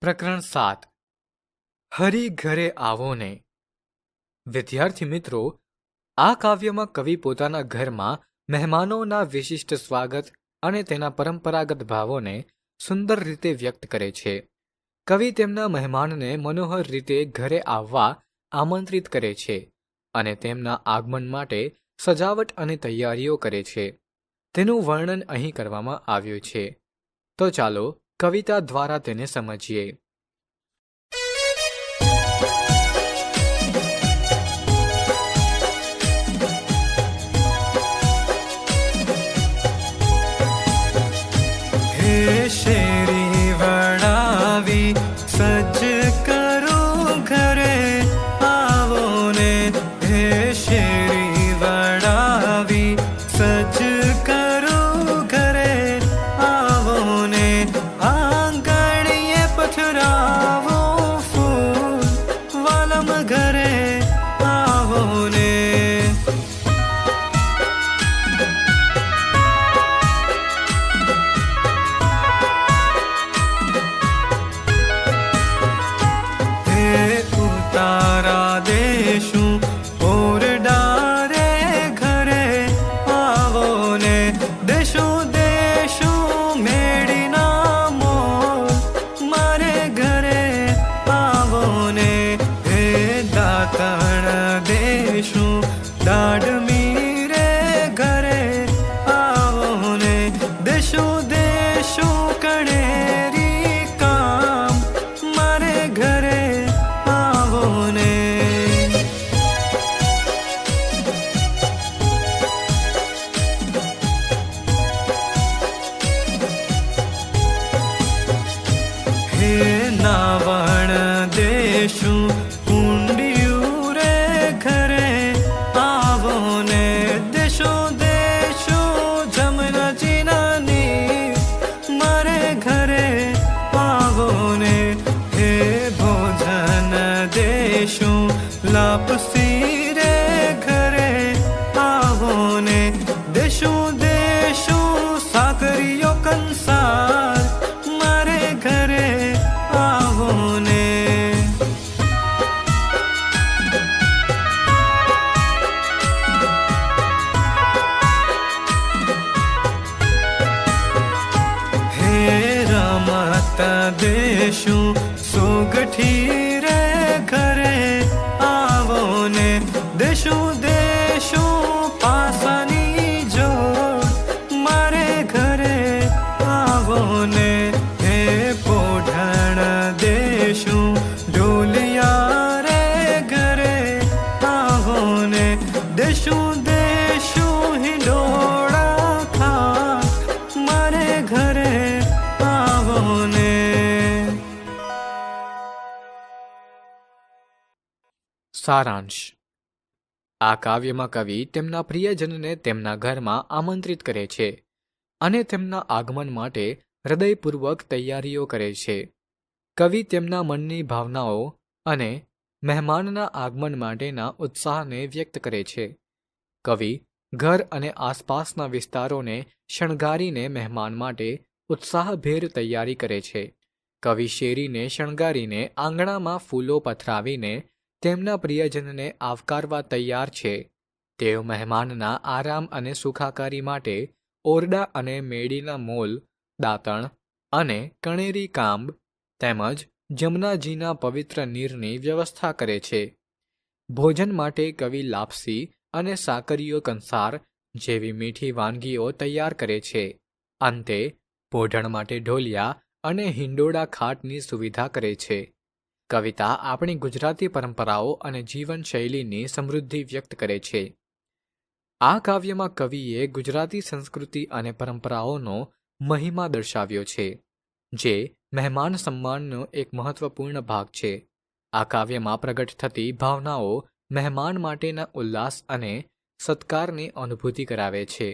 પ્રકરણ 7 હરિ ઘરે આવો ને. વિદ્યાર્થી મિત્રો, આ કાવ્યમાં કવિ પોતાના ઘરમાં મહેમાનોના વિશિષ્ટ સ્વાગત અને તેના પરંપરાગત ભાવોને સુંદર રીતે વ્યક્ત કરે છે. કવિ તેમના મહેમાનને મનોહર રીતે ઘરે આવવા આમંત્રિત કરે છે અને તેમના આગમન માટે સજાવટ અને તૈયારીઓ કરે છે. તેનું વર્ણન અહીં કરવામાં આવ્યું છે. તો ચાલો કવિતા દ્વારા તેને સમજીએ. હે શેરી વડાવી સજ કરો ઘરે આવો ને. હે શેરી વડાવી સજ કરો ઘરે આવો ને. આંગણીએ પથરાવો ફૂલ વાલમ ઘરે આવો ને. ઉતારા દેશું ઓરડા રે ઘરે આવો ને. દેશું દેશું મેળીના મોલ મારે ઘરે આવો ને. હે દાતણ દેશું દાડમી રે ઘરે આવો ને. દેશું દેશું કણેરી કામ મારે ઘરે આવો ને. હે નાવણ દેશું કુંડિયું રે ઘરે આવો ને. દેશું દેશું જમનાજી નાની મારે ઘરે આવો ને. હે ભોજન દેશું લાપસી રે ઘરે આવો ને. દેશું દેશું સાકરીઓ કંસાર મારે ઘરે આવો ને. હે રમત દેશું સોગઠી રે ઘરે આવો ને. દેશું દેશું પાસાની જોડ મારે ઘરે આવો ને. હે પોઢણ દેશું ઢોલિયા રે ઘરે આવો ને. દેશું દેશું હિંડોળા ખાક મારે ઘરે આવો ને. સારાંશ. આ કાવ્યમાં કવિ તેમના પ્રિયજનને તેમના ઘરમાં આમંત્રિત કરે છે અને તેમના આગમન માટે હૃદયપૂર્વક તૈયારીઓ કરે છે. કવિ તેમના મનની ભાવનાઓ અને મહેમાનના આગમન માટેના ઉત્સાહને વ્યક્ત કરે છે. કવિ ઘર અને આસપાસના વિસ્તારોને શણગારીને મહેમાન માટે ઉત્સાહભેર તૈયારી કરે છે. કવિ શેરીને શણગારીને આંગણામાં ફૂલો પથરાવીને તેમના પ્રિયજનને આવકારવા તૈયાર છે. તેઓ મહેમાનના આરામ અને સુખાકારી માટે ઓરડા અને મેડીના મોલ, દાતણ અને કણેરી કાંબ તેમજ જમનાજીના પવિત્ર નીરની વ્યવસ્થા કરે છે. ભોજન માટે કવિ લાપસી અને સાકરીઓ કંસાર જેવી મીઠી વાનગીઓ તૈયાર કરે છે. અંતે પોઢણ માટે ઢોલિયા અને હિંડોળા ખાટની સુવિધા કરે છે. કવિતા આપણી ગુજરાતી પરંપરાઓ અને જીવનશૈલીની સમૃદ્ધિ વ્યક્ત કરે છે. આ કાવ્યમાં કવિએ ગુજરાતી સંસ્કૃતિ અને પરંપરાઓનો મહિમા દર્શાવ્યો છે, જે મહેમાન સન્માનનો એક મહત્વપૂર્ણ ભાગ છે. આ કાવ્યમાં પ્રગટ થતી ભાવનાઓ મહેમાન માટેના ઉલ્લાસ અને સત્કારની અનુભૂતિ કરાવે છે.